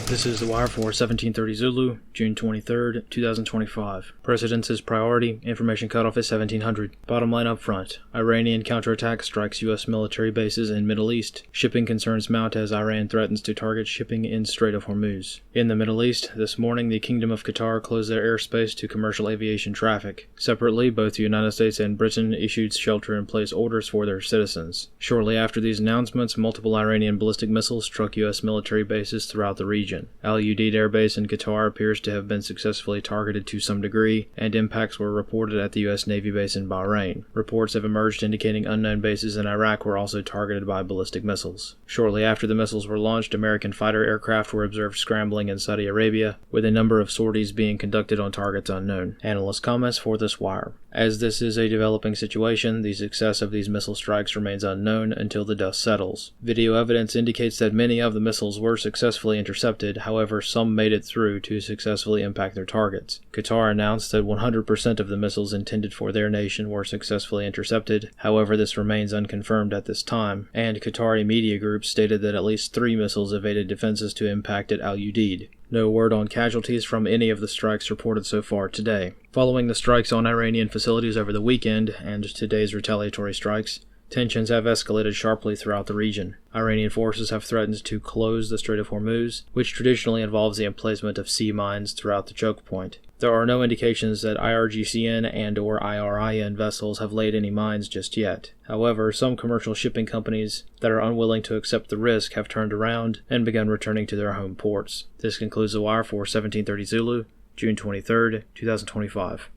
This is the wire for 1730 Zulu, June 23rd, 2025. Precedence is priority. Information cutoff is 1700. Bottom line up front. Iranian counterattack strikes U.S. military bases in Middle East. Shipping concerns mount as Iran threatens to target shipping in Strait of Hormuz. In the Middle East, this morning the Kingdom of Qatar closed their airspace to commercial aviation traffic. Separately, both the United States and Britain issued shelter-in-place orders for their citizens. Shortly after these announcements, multiple Iranian ballistic missiles struck U.S. military bases throughout the region. Al-Udeid Air Base in Qatar appears to have been successfully targeted to some degree, and impacts were reported at the U.S. Navy base in Bahrain. Reports have emerged indicating unknown bases in Iraq were also targeted by ballistic missiles. Shortly after the missiles were launched, American fighter aircraft were observed scrambling in Saudi Arabia, with a number of sorties being conducted on targets unknown. Analyst comments for this wire. As this is a developing situation, the success of these missile strikes remains unknown until the dust settles. Video evidence indicates that many of the missiles were successfully intercepted, however, some made it through to successfully impact their targets. Qatar announced that 100% of the missiles intended for their nation were successfully intercepted, however, this remains unconfirmed at this time, and Qatari media groups stated that at least 3 missiles evaded defenses to impact at Al-Udeid. No word on casualties from any of the strikes reported so far today. Following the strikes on Iranian facilities over the weekend and today's retaliatory strikes, tensions have escalated sharply throughout the region. Iranian forces have threatened to close the Strait of Hormuz, which traditionally involves the emplacement of sea mines throughout the choke point. There are no indications that IRGCN and/or IRIN vessels have laid any mines just yet. However, some commercial shipping companies that are unwilling to accept the risk have turned around and begun returning to their home ports. This concludes the wire for 1730 Zulu, June 23rd, 2025.